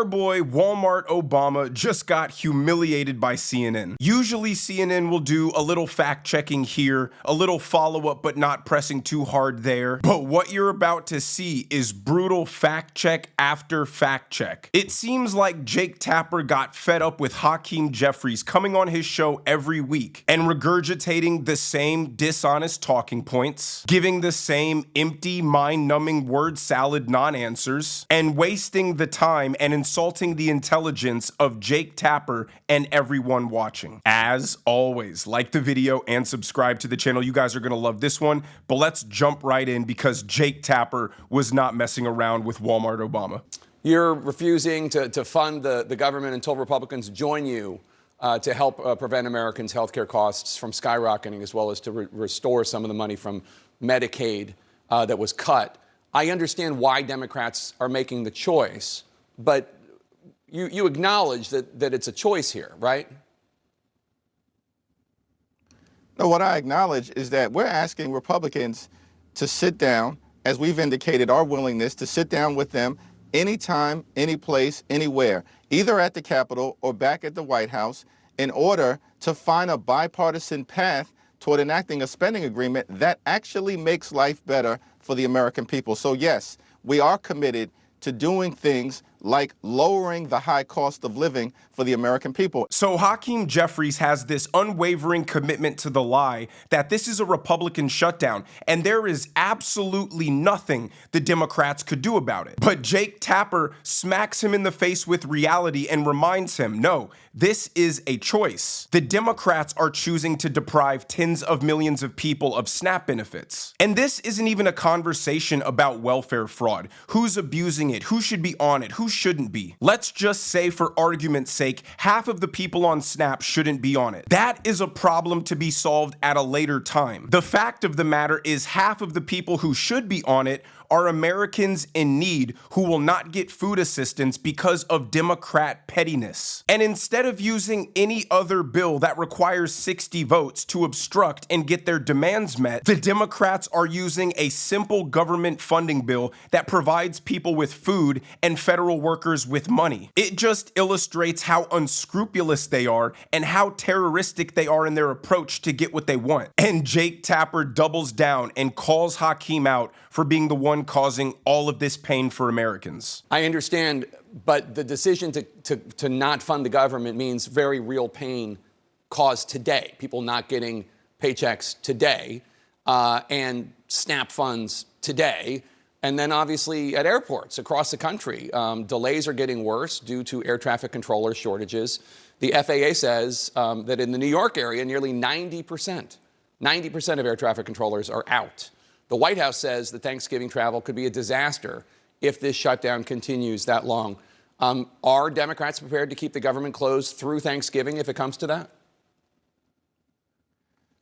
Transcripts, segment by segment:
our boy Walmart Obama just got humiliated by CNN. Usually CNN will do a little fact checking here, a little follow up but not pressing too hard there. But what you're about to see is brutal fact check after fact check. It seems like Jake Tapper got fed up with Hakeem Jeffries coming on his show every week and regurgitating the same dishonest talking points, giving the same empty, mind-numbing word salad non-answers, and wasting the time and insulting the intelligence of Jake Tapper and everyone watching. As always, like the video and subscribe to the channel. You guys are gonna love this one, but let's jump right in because Jake Tapper was not messing around with Walmart Obama. You're refusing to fund the government until Republicans join you to help prevent Americans' health care costs from skyrocketing, as well as to restore some of the money from Medicaid that was cut. I understand why Democrats are making the choice, but you acknowledge that it's a choice here, right? No, what I acknowledge is that we're asking Republicans to sit down, as we've indicated our willingness to sit down with them anytime, any place, anywhere, either at the Capitol or back at the White House, in order to find a bipartisan path toward enacting a spending agreement that actually makes life better for the American people. So yes, we are committed to doing things like lowering the high cost of living for the American people. So Hakeem Jeffries has this unwavering commitment to the lie that this is a Republican shutdown, and there is absolutely nothing the Democrats could do about it. But Jake Tapper smacks him in the face with reality and reminds him, no, this is a choice. The Democrats are choosing to deprive tens of millions of people of SNAP benefits. And this isn't even a conversation about welfare fraud. Who's abusing it? Who should be on it? Who shouldn't be? Let's just say, for argument's sake, half of the people on SNAP shouldn't be on it. That is a problem to be solved at a later time. The fact of the matter is half of the people who should be on it are Americans in need who will not get food assistance because of Democrat pettiness. And instead of using any other bill that requires 60 votes to obstruct and get their demands met, the Democrats are using a simple government funding bill that provides people with food and federal workers with money. It just illustrates how unscrupulous they are and how terroristic they are in their approach to get what they want. And Jake Tapper doubles down and calls Hakeem out for being the one causing all of this pain for Americans. I understand, but the decision to not fund the government means very real pain caused today. People not getting paychecks today and SNAP funds today. And then obviously at airports across the country, delays are getting worse due to air traffic controller shortages. The FAA says that in the New York area, nearly 90% of air traffic controllers are out. The White House says that Thanksgiving travel could be a disaster if this shutdown continues that long. Are Democrats prepared to keep the government closed through Thanksgiving if it comes to that?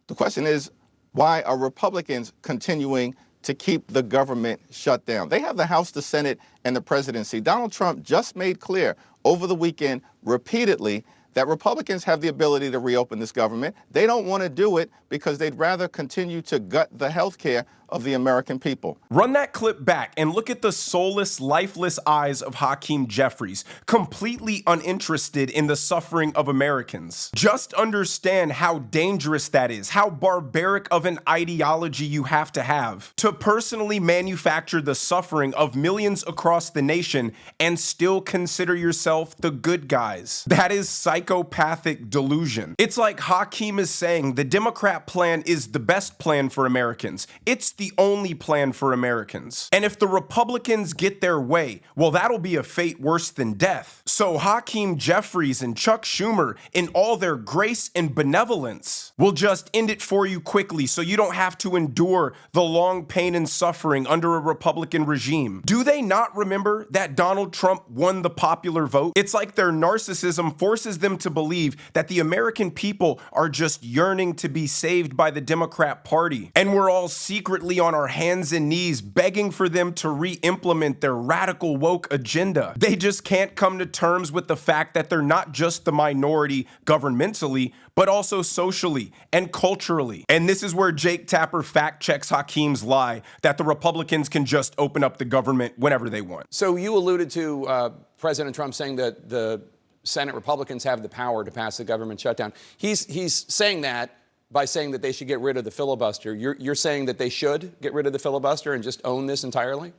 The question is, why are Republicans continuing to keep the government shut down? They have the House, the Senate, and the presidency. Donald Trump just made clear over the weekend repeatedly that Republicans have the ability to reopen this government. They don't want to do it because they'd rather continue to gut the health care of the American people. Run that clip back and look at the soulless, lifeless eyes of Hakeem Jeffries, completely uninterested in the suffering of Americans. Just understand how dangerous that is, how barbaric of an ideology you have to personally manufacture the suffering of millions across the nation and still consider yourself the good guys. That is psychopathic delusion. It's like Hakeem is saying the Democrat plan is the best plan for Americans. It's the only plan for Americans. And if the Republicans get their way, well, that'll be a fate worse than death. So Hakeem Jeffries and Chuck Schumer, in all their grace and benevolence, will just end it for you quickly so you don't have to endure the long pain and suffering under a Republican regime. Do they not remember that Donald Trump won the popular vote? It's like their narcissism forces them to believe that the American people are just yearning to be saved by the Democrat Party, and we're all secretly on our hands and knees begging for them to re-implement their radical woke agenda. They just can't come to terms with the fact that they're not just the minority governmentally, but also socially and culturally. And this is where Jake Tapper fact checks Hakeem's lie that the Republicans can just open up the government whenever they want. So you alluded to President Trump saying that the Senate Republicans have the power to pass the government shutdown. He's saying that by saying that they should get rid of the filibuster. You're saying that they should get rid of the filibuster and just own this entirely?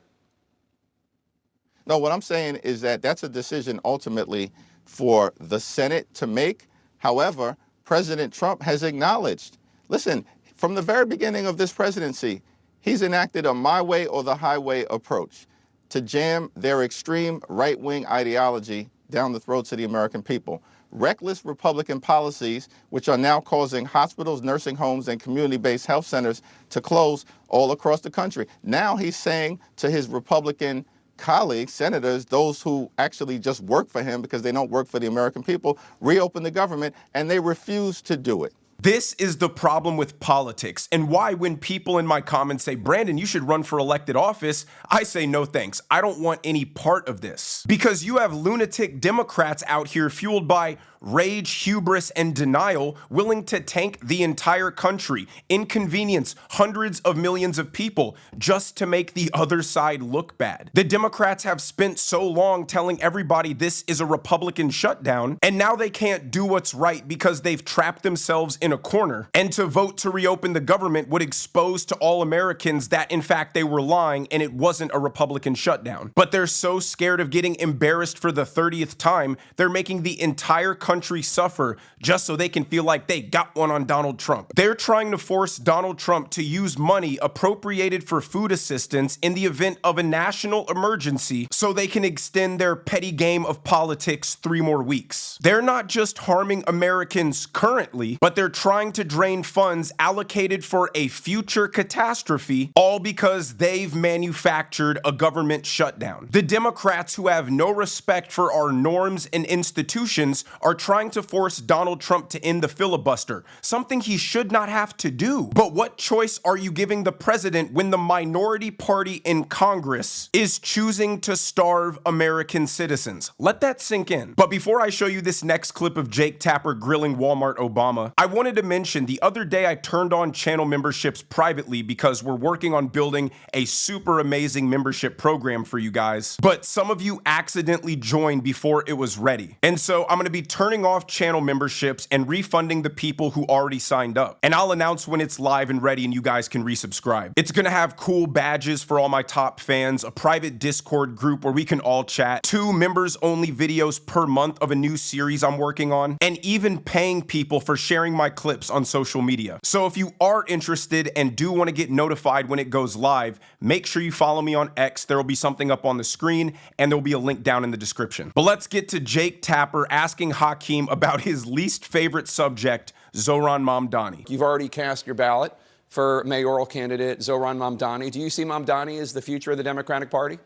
No, what I'm saying is that that's a decision ultimately for the Senate to make. However, President Trump has acknowledged, listen, from the very beginning of this presidency, he's enacted a my way or the highway approach to jam their extreme right-wing ideology down the throats of the American people. Reckless Republican policies, which are now causing hospitals, nursing homes, and community-based health centers to close all across the country. Now he's saying to his Republican colleagues, senators, those who actually just work for him because they don't work for the American people, reopen the government, and they refuse to do it. This is the problem with politics, and why when people in my comments say, Brandon, you should run for elected office, I say no thanks. I don't want any part of this. Because you have lunatic Democrats out here fueled by rage, hubris, and denial, willing to tank the entire country, inconvenience hundreds of millions of people just to make the other side look bad. The Democrats have spent so long telling everybody this is a Republican shutdown, and now they can't do what's right because they've trapped themselves in a corner. And to vote to reopen the government would expose to all Americans that in fact they were lying and it wasn't a Republican shutdown. But they're so scared of getting embarrassed for the 30th time, they're making the entire country suffer just so they can feel like they got one on Donald Trump. They're trying to force Donald Trump to use money appropriated for food assistance in the event of a national emergency so they can extend their petty game of politics 3 more weeks. They're not just harming Americans currently, but they're trying to drain funds allocated for a future catastrophe, all because they've manufactured a government shutdown. The Democrats, who have no respect for our norms and institutions, are trying to force Donald Trump to end the filibuster, something he should not have to do. But what choice are you giving the president when the minority party in Congress is choosing to starve American citizens? Let that sink in. But before I show you this next clip of Jake Tapper grilling Walmart Obama, I wanted to mention the other day I turned on channel memberships privately because we're working on building a super amazing membership program for you guys. But some of you accidentally joined before it was ready. And so I'm going to be turning off channel memberships and refunding the people who already signed up. And I'll announce when it's live and ready and you guys can resubscribe. It's going to have cool badges for all my top fans, a private Discord group where we can all chat, 2 members only videos per month of a new series I'm working on, and even paying people for sharing my clips on social media. So if you are interested and do want to get notified when it goes live, make sure you follow me on X. There will be something up on the screen and there will be a link down in the description. But let's get to Jake Tapper asking Hakeem about his least favorite subject, Zohran Mamdani. You've already cast your ballot for mayoral candidate Zohran Mamdani. Do you see Mamdani as the future of the Democratic Party?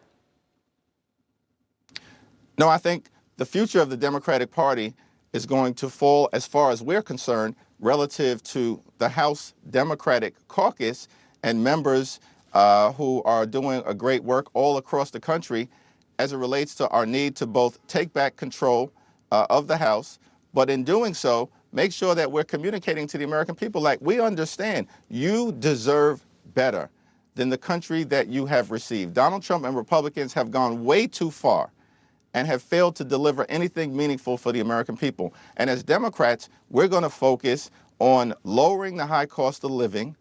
No, I think the future of the Democratic Party is going to fall, as far as we're concerned, relative to the House Democratic Caucus and members who are doing a great work all across the country as it relates to our need to both take back control of the House, but in doing so, make sure that we're communicating to the American people like we understand you deserve better than the country that you have received. Donald Trump and Republicans have gone way too far and have failed to deliver anything meaningful for the American people. And as Democrats, we're going to focus on lowering the high cost of living,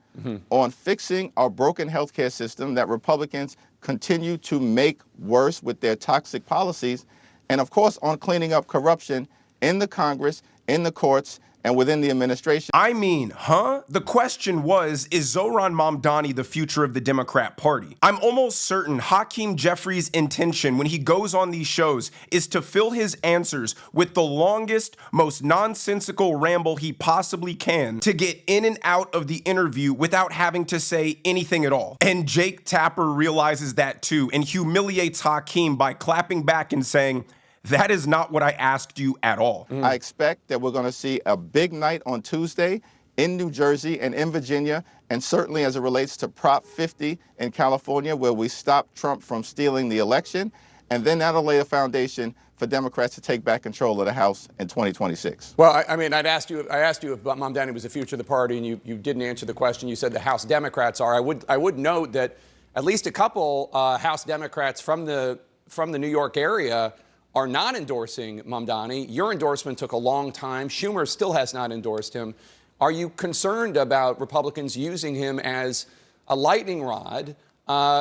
on fixing our broken healthcare system that Republicans continue to make worse with their toxic policies, and of course on cleaning up corruption in the Congress, in the courts, and within the administration. I mean, huh? The question was, is Zohran Mamdani the future of the Democrat Party? I'm almost certain Hakeem Jeffries' intention when he goes on these shows is to fill his answers with the longest, most nonsensical ramble he possibly can to get in and out of the interview without having to say anything at all. And Jake Tapper realizes that too and humiliates Hakeem by clapping back and saying, that is not what I asked you at all. I expect that we're going to see a big night on Tuesday in New Jersey and in Virginia, and certainly as it relates to Prop 50 in California, where we stop Trump from stealing the election, and then that'll lay a foundation for Democrats to take back control of the House in 2026. Well, I mean, I asked you if Mamdani was the future of the party, and you didn't answer the question. You said the House Democrats are. I would note that at least a couple House Democrats from the New York area are not endorsing Mamdani. Your endorsement took a long time. Schumer still has not endorsed him. Are you concerned about Republicans using him as a lightning rod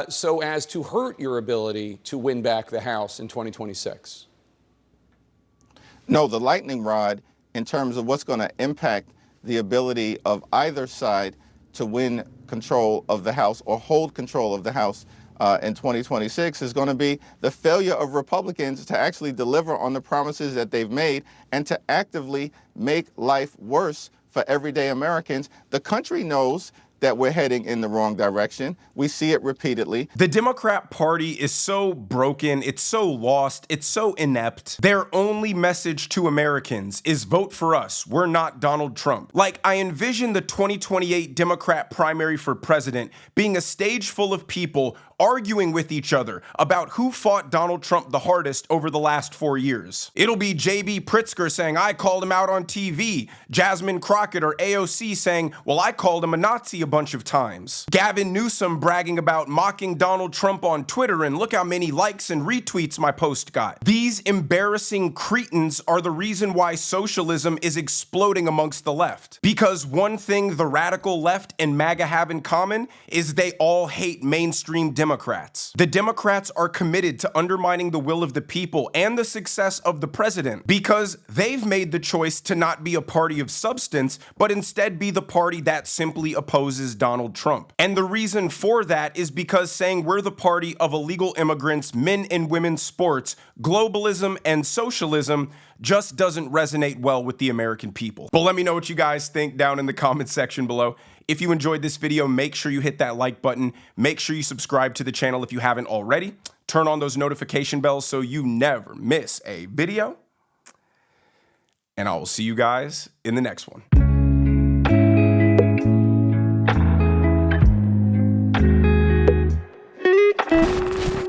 so as to hurt your ability to win back the House in 2026? No, the lightning rod in terms of what's going to impact the ability of either side to win control of the House or hold control of the House in 2026 is going to be the failure of Republicans to actually deliver on the promises that they've made and to actively make life worse for everyday Americans. The country knows that we're heading in the wrong direction. We see it repeatedly. The Democrat Party is so broken, it's so lost, it's so inept. Their only message to Americans is vote for us. We're not Donald Trump. Like, I envision the 2028 Democrat primary for president being a stage full of people arguing with each other about who fought Donald Trump the hardest over the last 4 years. It'll be J.B. Pritzker saying, I called him out on TV. Jasmine Crockett or AOC saying, well, I called him a Nazi a bunch of times. Gavin Newsom bragging about mocking Donald Trump on Twitter and look how many likes and retweets my post got. These embarrassing cretins are the reason why socialism is exploding amongst the left. Because one thing the radical left and MAGA have in common is they all hate mainstream Democrats. The Democrats are committed to undermining the will of the people and the success of the president because they've made the choice to not be a party of substance, but instead be the party that simply opposes Donald Trump. And the reason for that is because saying we're the party of illegal immigrants, men and women's sports, globalism, and socialism just doesn't resonate well with the American people. But let me know what you guys think down in the comment section below. If you enjoyed this video, make sure you hit that like button. Make sure you subscribe to the channel if you haven't already. Turn on those notification bells so you never miss a video. And I will see you guys in the next one.